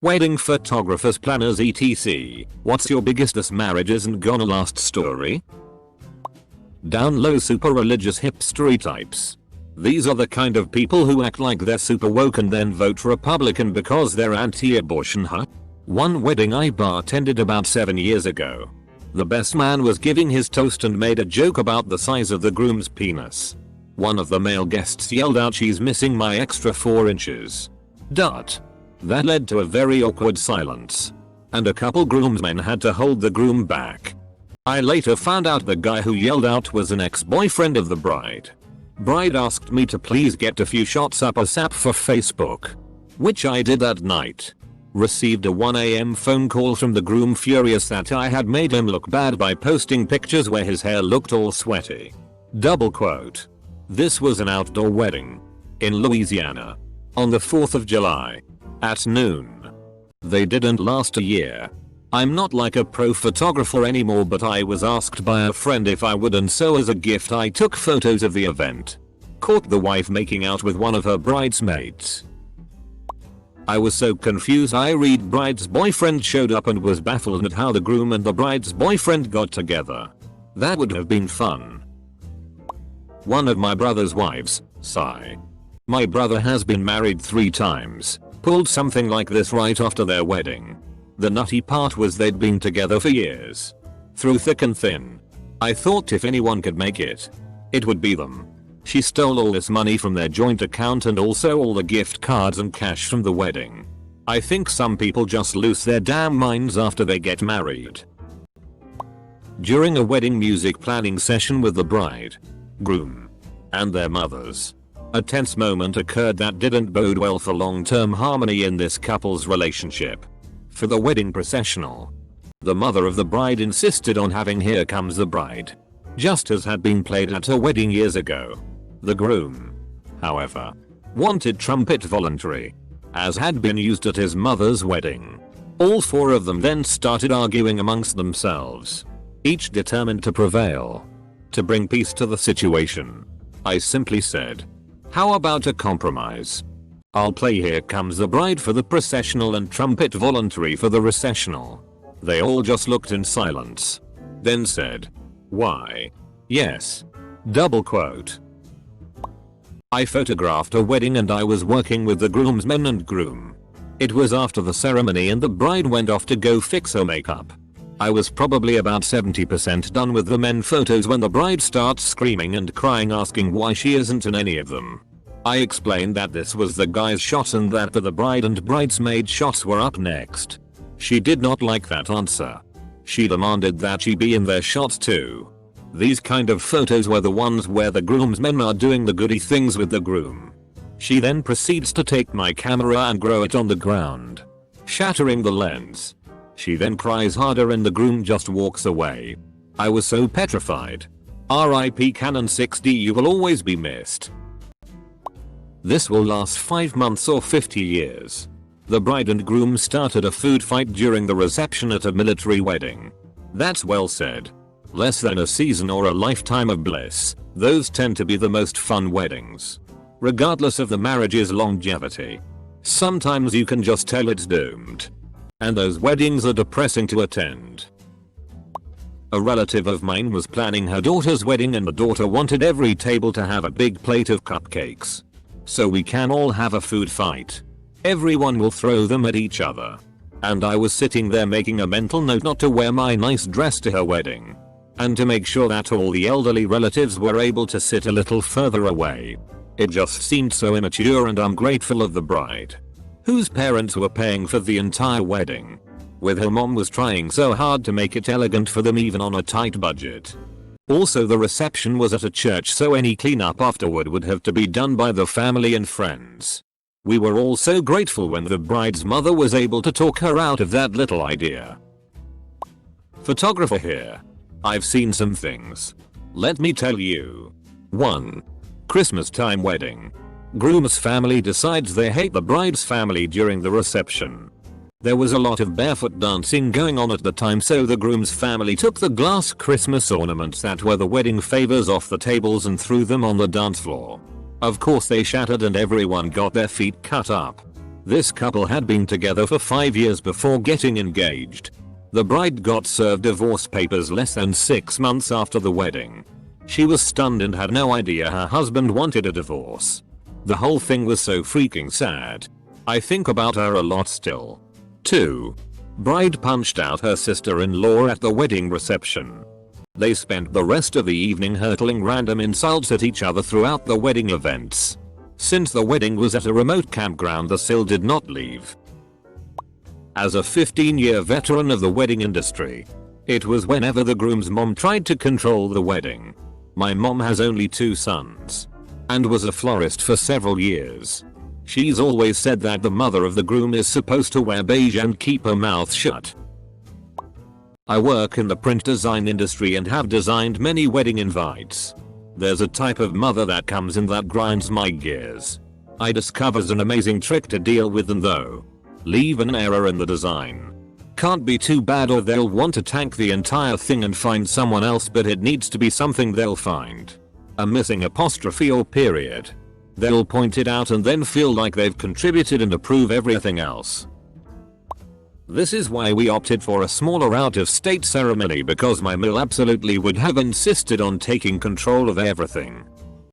Wedding photographers, planners, etc. What's your biggest "this marriage isn't gonna last" story? Down low, super religious hipstery types. These are the kind of people who act like they're super woke and then vote Republican because they're anti-abortion, huh? One wedding I bartended about 7 years ago. The best man was giving his toast and made a joke about the size of the groom's penis. One of the male guests yelled out, "She's missing my extra 4 inches." That led to a very awkward silence. And a couple groomsmen had to hold the groom back. I later found out the guy who yelled out was an ex-boyfriend of the bride. Bride asked me to please get a few shots up ASAP for Facebook, which I did that night. Received a 1 AM phone call from the groom, furious that I had made him look bad by posting pictures where his hair looked all sweaty. This was an outdoor wedding in Louisiana on the 4th of July at noon. They didn't last a year. I'm not like a pro photographer anymore, but I was asked by a friend if I would, and so as a gift I took photos of the event. Caught the wife making out with one of her bridesmaids. I was so confused. I read bride's boyfriend showed up and was baffled at how the groom and the bride's boyfriend got together. That would have been fun. One of my brother's wives, sigh. My brother has been married 3 times. Pulled something like this right after their wedding. The nutty part was they'd been together for years. Through thick and thin. I thought if anyone could make it, it would be them. She stole all this money from their joint account and also all the gift cards and cash from the wedding. I think some people just lose their damn minds after they get married. During a wedding music planning session with the bride, groom, and their mothers, a tense moment occurred that didn't bode well for long-term harmony in this couple's relationship. For the wedding processional, the mother of the bride insisted on having "Here Comes the Bride," just as had been played at her wedding years ago. The groom, however, wanted trumpet voluntary, as had been used at his mother's wedding. All 4 of them then started arguing amongst themselves, each determined to prevail. To bring peace to the situation, I simply said, "How about a compromise? I'll play 'Here Comes the Bride' for the processional and trumpet voluntary for the recessional." They all just looked in silence, then said, "Why? Yes." I photographed a wedding and I was working with the groomsmen and groom. It was after the ceremony and the bride went off to go fix her makeup. I was probably about 70% done with the men photos when the bride starts screaming and crying, asking why she isn't in any of them. I explained that this was the guy's shot and that the bride and bridesmaid shots were up next. She did not like that answer. She demanded that she be in their shots too. These kind of photos were the ones where the groomsmen are doing the goody things with the groom. She then proceeds to take my camera and throw it on the ground, shattering the lens. She then cries harder and the groom just walks away. I was so petrified. RIP Canon 6D, you will always be missed. This will last 5 months or 50 years. The bride and groom started a food fight during the reception at a military wedding. That's well said. Less than a season or a lifetime of bliss, those tend to be the most fun weddings. Regardless of the marriage's longevity. Sometimes you can just tell it's doomed. And those weddings are depressing to attend. A relative of mine was planning her daughter's wedding and the daughter wanted every table to have a big plate of cupcakes. So we can all have a food fight. Everyone will throw them at each other. And I was sitting there making a mental note not to wear my nice dress to her wedding. And to make sure that all the elderly relatives were able to sit a little further away. It just seemed so immature, and I'm grateful of the bride, whose parents were paying for the entire wedding, with her mom was trying so hard to make it elegant for them even on a tight budget. Also, the reception was at a church, so any cleanup afterward would have to be done by the family and friends. We were all so grateful when the bride's mother was able to talk her out of that little idea. Photographer here. I've seen some things. Let me tell you. 1. Christmas time wedding. Groom's family decides they hate the bride's family during the reception. There was a lot of barefoot dancing going on at the time, so the groom's family took the glass Christmas ornaments that were the wedding favors off the tables and threw them on the dance floor. Of course they shattered and everyone got their feet cut up. This couple had been together for 5 years before getting engaged. The bride got served divorce papers less than 6 months after the wedding. She was stunned and had no idea her husband wanted a divorce. The whole thing was so freaking sad. I think about her a lot still. 2. Bride punched out her sister-in-law at the wedding reception. They spent the rest of the evening hurtling random insults at each other throughout the wedding events. Since the wedding was at a remote campground, the Sil did not leave. As a 15-year veteran of the wedding industry, it was whenever the groom's mom tried to control the wedding. My mom has only 2 sons and was a florist for several years. She's always said that the mother of the groom is supposed to wear beige and keep her mouth shut. I work in the print design industry and have designed many wedding invites. There's a type of mother that comes in that grinds my gears. I discovers an amazing trick to deal with them though. Leave an error in the design. Can't be too bad or they'll want to tank the entire thing and find someone else, but it needs to be something they'll find. A missing apostrophe or period. They'll point it out and then feel like they've contributed and approve everything else. This is why we opted for a smaller out-of-state ceremony, because my mill absolutely would have insisted on taking control of everything.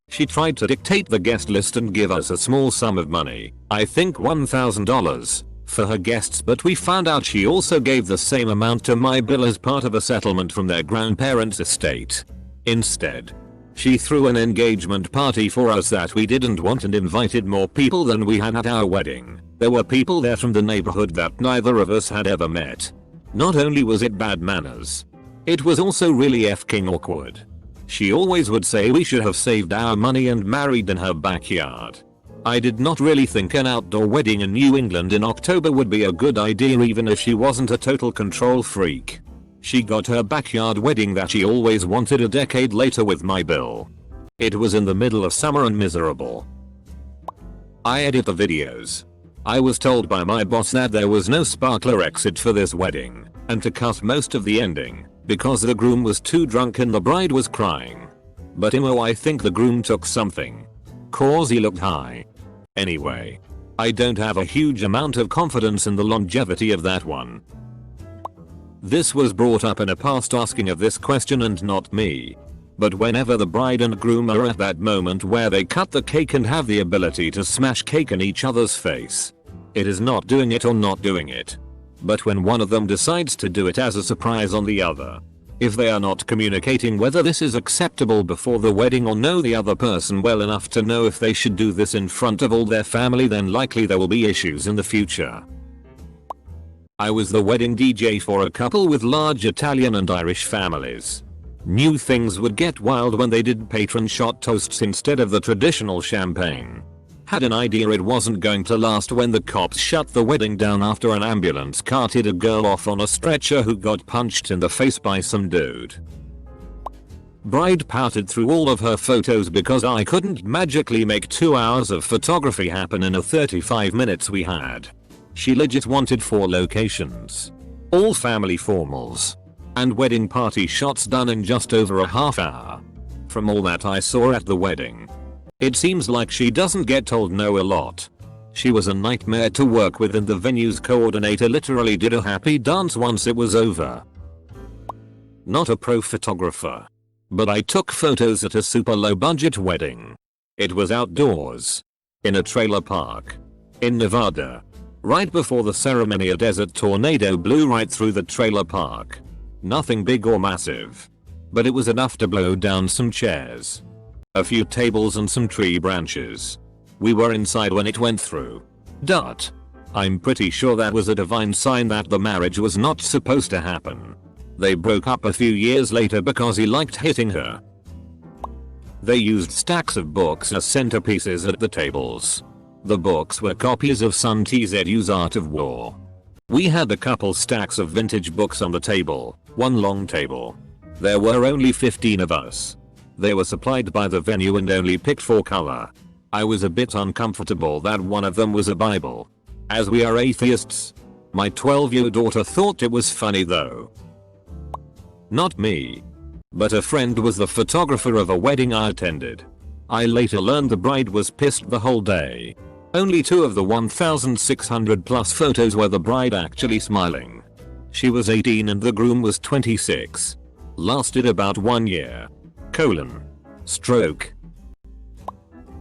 She tried to dictate the guest list and give us a small sum of money, I think $1,000, for her guests, but we found out she also gave the same amount to my bill as part of a settlement from their grandparents' estate. Instead, she threw an engagement party for us that we didn't want and invited more people than we had at our wedding. There were people there from the neighborhood that neither of us had ever met. Not only was it bad manners, it was also really fking awkward. She always would say we should have saved our money and married in her backyard. I did not really think an outdoor wedding in New England in October would be a good idea, even if she wasn't a total control freak. She got her backyard wedding that she always wanted a decade later with my bill. It was in the middle of summer and miserable. I edit the videos. I was told by my boss that there was no sparkler exit for this wedding, and to cut most of the ending, because the groom was too drunk and the bride was crying. But I think the groom took something, cause he looked high. Anyway, I don't have a huge amount of confidence in the longevity of that one. This was brought up in a past asking of this question and not me. But whenever the bride and groom are at that moment where they cut the cake and have the ability to smash cake in each other's face, it is not doing it or not doing it. But when one of them decides to do it as a surprise on the other, if they are not communicating whether this is acceptable before the wedding or know the other person well enough to know if they should do this in front of all their family, then likely there will be issues in the future. I was the wedding DJ for a couple with large Italian and Irish families. Knew things would get wild when they did patron shot toasts instead of the traditional champagne. Had an idea it wasn't going to last when the cops shut the wedding down after an ambulance carted a girl off on a stretcher who got punched in the face by some dude. Bride pouted through all of her photos because I couldn't magically make 2 hours of photography happen in the 35 minutes we had. She legit wanted 4 locations. All family formals and wedding party shots done in just over a half hour. From all that I saw at the wedding, it seems like she doesn't get told no a lot. She was a nightmare to work with and the venue's coordinator literally did a happy dance once it was over. Not a pro photographer, but I took photos at a super low budget wedding. It was outdoors, in a trailer park, in Nevada. Right before the ceremony a desert tornado blew right through the trailer park. Nothing big or massive, but it was enough to blow down some chairs, a few tables and some tree branches. We were inside when it went through. I'm pretty sure that was a divine sign that the marriage was not supposed to happen. They broke up a few years later because he liked hitting her. They used stacks of books as centerpieces at the tables. The books were copies of Sun Tzu's Art of War. We had a couple stacks of vintage books on the table, one long table. There were only 15 of us. They were supplied by the venue and only picked for color. I was a bit uncomfortable that one of them was a Bible. As we are atheists. My 12-year daughter thought it was funny though. Not me, but a friend was the photographer of a wedding I attended. I later learned the bride was pissed the whole day. Only 2 of the 1,600 plus photos were the bride actually smiling. She was 18 and the groom was 26. Lasted about 1 year. Stroke.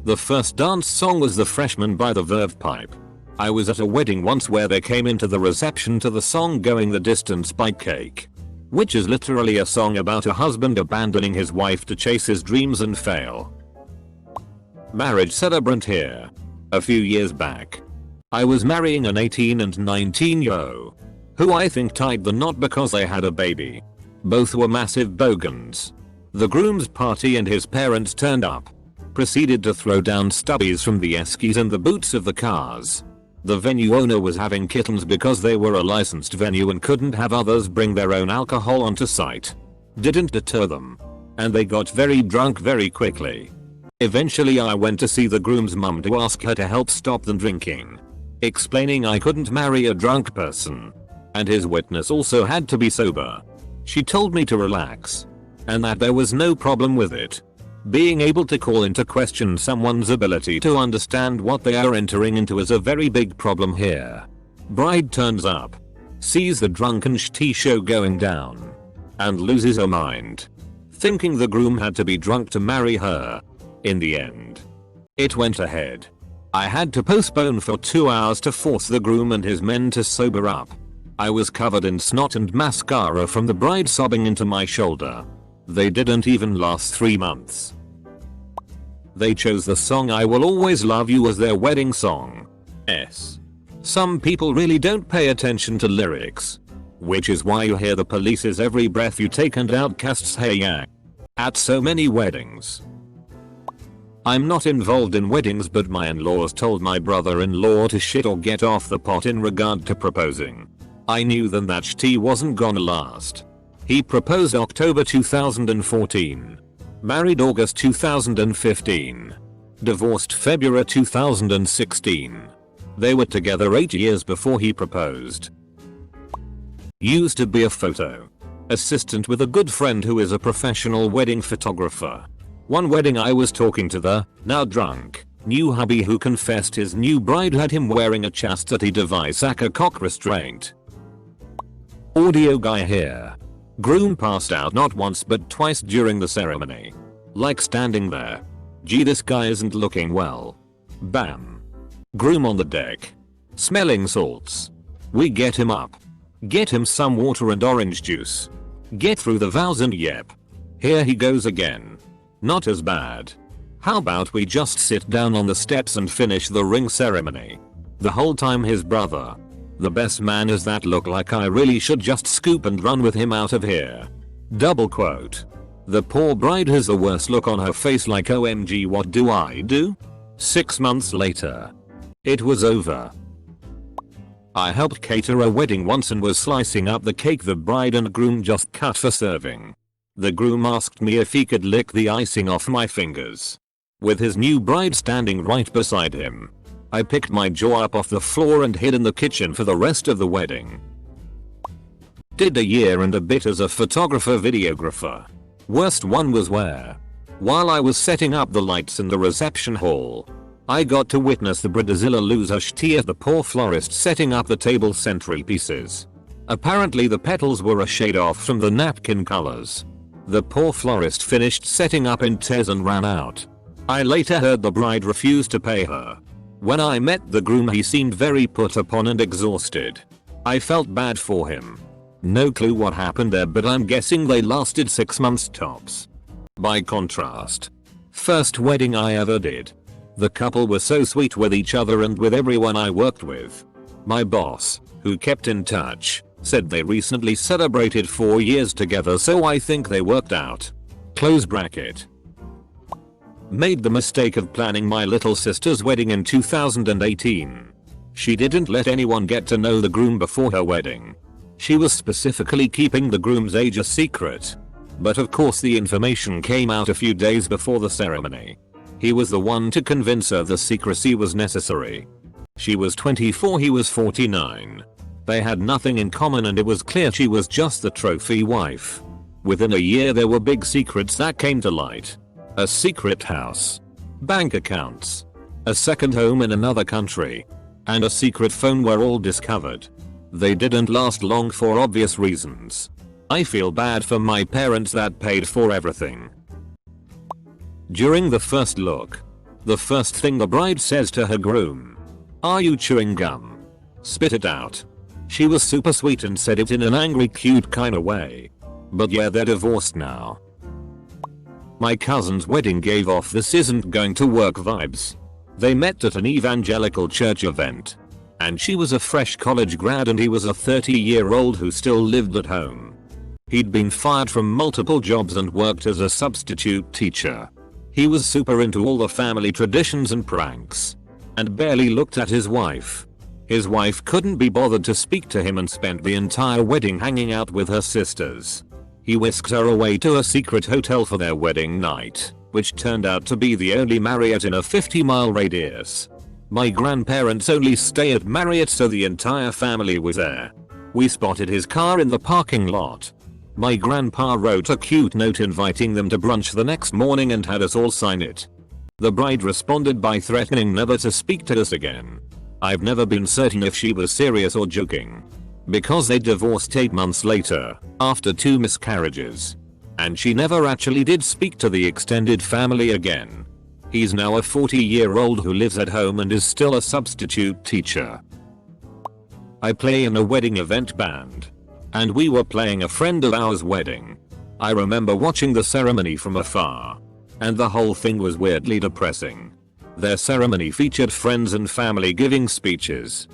The first dance song was The Freshman by the Verve Pipe. I was at a wedding once where they came into the reception to the song Going the Distance by Cake, which is literally a song about a husband abandoning his wife to chase his dreams and fail. Marriage celebrant here. A few years back, I was marrying an 18 and 19-year-old who I think tied the knot because they had a baby. Both were massive bogans. The groom's party and his parents turned up, proceeded to throw down stubbies from the skis in the boots of the cars. The venue owner was having kittens because they were a licensed venue and couldn't have others bring their own alcohol onto site. Didn't deter them, and they got very drunk very quickly. Eventually I went to see the groom's mum to ask her to help stop them drinking, explaining I couldn't marry a drunk person, and his witness also had to be sober. She told me to relax, and that there was no problem with it. Being able to call into question someone's ability to understand what they are entering into is a very big problem here. Bride turns up, sees the drunken shitty show going down, and loses her mind, thinking the groom had to be drunk to marry her. In the end, it went ahead. I had to postpone for 2 hours to force the groom and his men to sober up. I was covered in snot and mascara from the bride sobbing into my shoulder. They didn't even last 3 months. They chose the song I Will Always Love You as their wedding song. Some people really don't pay attention to lyrics, which is why you hear the Police's Every Breath You Take and Outkast's Hey Ya at so many weddings. I'm not involved in weddings, but my in-laws told my brother-in-law to shit or get off the pot in regard to proposing. I knew then that shit wasn't gonna last. He proposed October 2014. Married August 2015. Divorced February 2016. They were together 8 years before he proposed. Used to be a photo assistant with a good friend who is a professional wedding photographer. One wedding I was talking to the, now drunk, new hubby who confessed his new bride had him wearing a chastity device like a cock restraint. Audio guy here. Groom passed out not once but twice during the ceremony. Like standing there. Gee, this guy isn't looking well. Bam. Groom on the deck. Smelling salts. We get him up. Get him some water and orange juice. Get through the vows and yep. Here he goes again. Not as bad. How about we just sit down on the steps and finish the ring ceremony? The whole time his brother, the best man, is that look like I really should just scoop and run with him out of here. Double quote. The poor bride has the worst look on her face like OMG what do I do? 6 months later. It was over. I helped cater a wedding once and was slicing up the cake the bride and groom just cut for serving. The groom asked me if he could lick the icing off my fingers. With his new bride standing right beside him, I picked my jaw up off the floor and hid in the kitchen for the rest of the wedding. Did a year and a bit as a photographer videographer. Worst one was where, while I was setting up the lights in the reception hall, I got to witness the Brazilla loser shitty at the poor florist setting up the table centerpieces. Apparently the petals were a shade off from the napkin colors. The poor florist finished setting up in tears and ran out. I later heard the bride refused to pay her. When I met the groom he seemed very put upon and exhausted. I felt bad for him. No clue what happened there, but I'm guessing they lasted 6 months tops. By contrast, first wedding I ever did. The couple were so sweet with each other and with everyone I worked with. My boss, who kept in touch, said they recently celebrated 4 years together, so I think they worked out. Close bracket. Made the mistake of planning my little sister's wedding in 2018. She didn't let anyone get to know the groom before her wedding. She was specifically keeping the groom's age a secret. But of course the information came out a few days before the ceremony. He was the one to convince her the secrecy was necessary. She was 24, he was 49. They had nothing in common and it was clear she was just the trophy wife. Within a year there were big secrets that came to light. A secret house. Bank accounts. a second home in another country, and a secret phone were all discovered. They didn't last long for obvious reasons. I feel bad for my parents that paid for everything. During the first look, the first thing the bride says to her groom, "Are you chewing gum? Spit it out." She was super sweet and said it in an angry cute kinda way. But yeah, they're divorced now. My cousin's wedding gave off this isn't going to work vibes. They met at an evangelical church event. And she was a fresh college grad and he was a 30-year-old who still lived at home. He'd been fired from multiple jobs and worked as a substitute teacher. He was super into all the family traditions and pranks. And barely looked at his wife. His wife couldn't be bothered to speak to him and spent the entire wedding hanging out with her sisters. He whisked her away to a secret hotel for their wedding night, which turned out to be the only Marriott in a 50-mile radius. My grandparents only stay at Marriott, so the entire family was there. We spotted his car in the parking lot. My grandpa wrote a cute note inviting them to brunch the next morning and had us all sign it. The bride responded by threatening never to speak to us again. I've never been certain if she was serious or joking. Because they divorced 8 months later, after 2 miscarriages. And she never actually did speak to the extended family again. He's now a 40-year-old who lives at home and is still a substitute teacher. I play in a wedding event band. And we were playing a friend of ours' wedding. I remember watching the ceremony from afar. And the whole thing was weirdly depressing. Their ceremony featured friends and family giving speeches.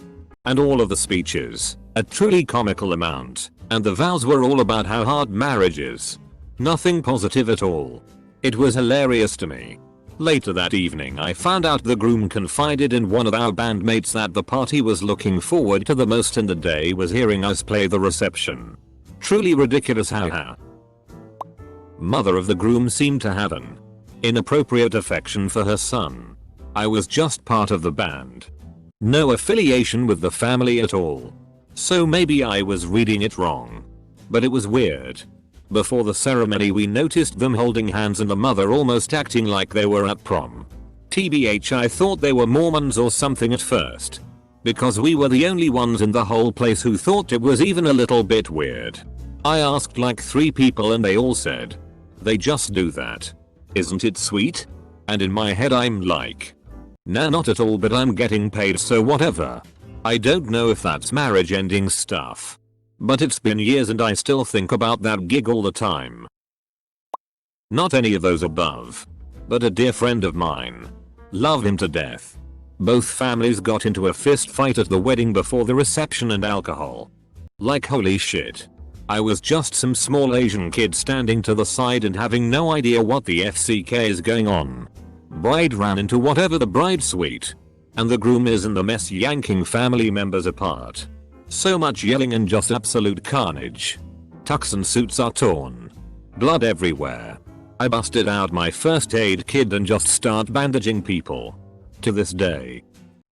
And all of the speeches, a truly comical amount, and the vows were all about how hard marriage is. Nothing positive at all. It was hilarious to me. Later that evening I found out the groom confided in one of our bandmates that the party was looking forward to the most in the day was hearing us play the reception. Truly ridiculous, haha. Mother of the groom seemed to have an inappropriate affection for her son. I was just part of the band. No affiliation with the family at all. So maybe I was reading it wrong. But it was weird. Before the ceremony we noticed them holding hands and the mother almost acting like they were at prom. TBH, I thought they were Mormons or something at first. Because we were the only ones in the whole place who thought it was even a little bit weird. I asked like 3 people and they all said, "They just do that. Isn't it sweet?" And in my head I'm like, nah, not at all, but I'm getting paid, so whatever. I don't know if that's marriage ending stuff. But it's been years and I still think about that gig all the time. Not any of those above. But a dear friend of mine. Love him to death. Both families got into a fist fight at the wedding before the reception and alcohol. Like holy shit. I was just some small Asian kid standing to the side and having no idea what the FCK is going on. Bride ran into whatever the bride's suite. And the groom is in the mess yanking family members apart. So much yelling and just absolute carnage. Tux and suits are torn. Blood everywhere. I busted out my first aid kit and just start bandaging people. To this day.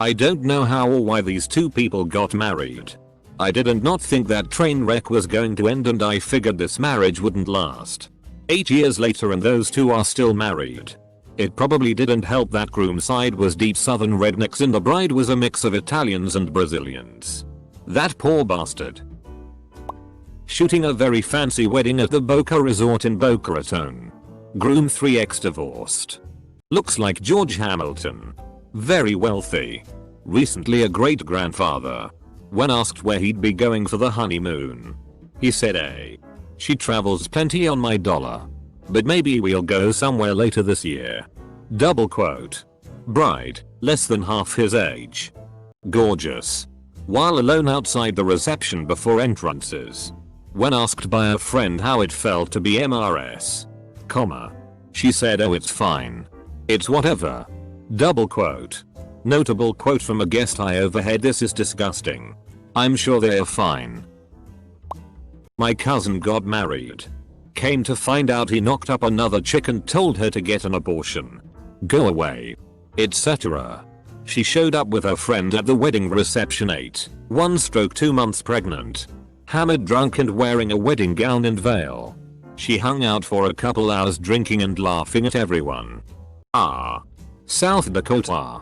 I don't know how or why these 2 people got married. I did not think that train wreck was going to end and I figured this marriage wouldn't last. 8 years later and those 2 are still married. It probably didn't help that groom's side was deep southern rednecks and the bride was a mix of Italians and Brazilians. That poor bastard. Shooting a very fancy wedding at the Boca Resort in Boca Raton. Groom 3x divorced. Looks like George Hamilton. Very wealthy. Recently a great grandfather. When asked where he'd be going for the honeymoon, he said, "She travels plenty on my dollar. But maybe we'll go somewhere later this year." Double quote. Bride, less than half his age. Gorgeous. While alone outside the reception before entrances. When asked by a friend how it felt to be MRS, she said, "Oh, it's fine. It's whatever." Double quote. Notable quote from a guest I overheard, "This is disgusting. I'm sure they're fine." My cousin got married. Came to find out he knocked up another chick and told her to get an abortion. Go away. Etc. She showed up with her friend at the wedding reception 1/2 months pregnant. Hammered, drunk and wearing a wedding gown and veil. She hung out for a couple hours drinking and laughing at everyone. South Dakota.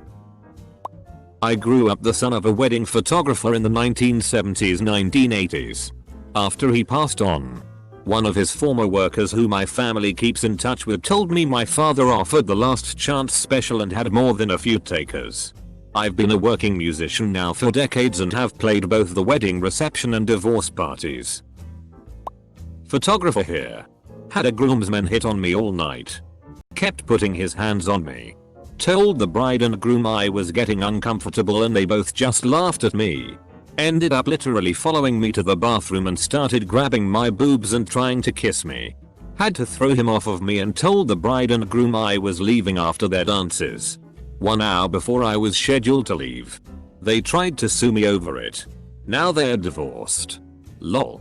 I grew up the son of a wedding photographer in the 1970s, 1980s. After he passed on, one of his former workers who my family keeps in touch with told me my father offered the last chance special and had more than a few takers. I've been a working musician now for decades and have played both the wedding reception and divorce parties. Photographer here. Had a groomsman hit on me all night. Kept putting his hands on me. Told the bride and groom I was getting uncomfortable and they both just laughed at me. Ended up literally following me to the bathroom and started grabbing my boobs and trying to kiss me. Had to throw him off of me and told the bride and groom I was leaving after their dances. 1 hour before I was scheduled to leave. They tried to sue me over it. Now they're divorced. Lol.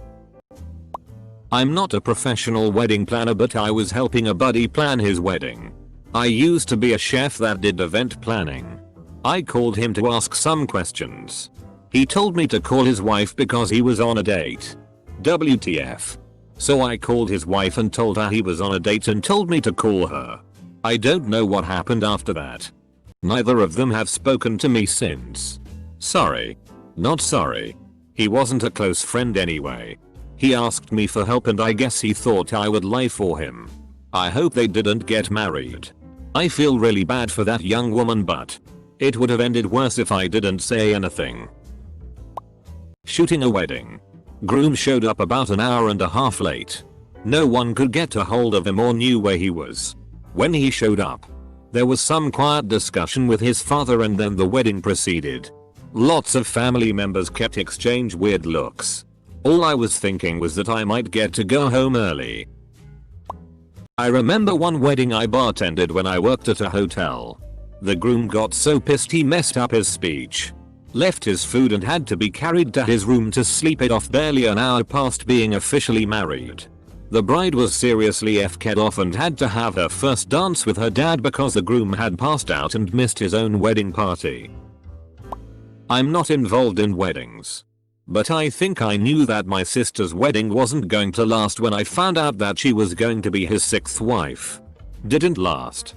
I'm not a professional wedding planner, but I was helping a buddy plan his wedding. I used to be a chef that did event planning. I called him to ask some questions. He told me to call his wife because he was on a date. WTF. So I called his wife and told her he was on a date and told me to call her. I don't know what happened after that. Neither of them have spoken to me since. Sorry. Not sorry. He wasn't a close friend anyway. He asked me for help and I guess he thought I would lie for him. I hope they didn't get married. I feel really bad for that young woman, but it would have ended worse if I didn't say anything. Shooting a wedding. Groom showed up about an hour and a half late. No one could get a hold of him or knew where he was. When he showed up, there was some quiet discussion with his father and then the wedding proceeded. Lots of family members kept exchange weird looks. All I was thinking was that I might get to go home early. I remember one wedding I bartended when I worked at a hotel. The groom got so pissed he messed up his speech. Left his food and had to be carried to his room to sleep it off barely an hour past being officially married. The bride was seriously FK'd off and had to have her first dance with her dad because the groom had passed out and missed his own wedding party. I'm not involved in weddings. But I think I knew that my sister's wedding wasn't going to last when I found out that she was going to be his 6th wife. Didn't last.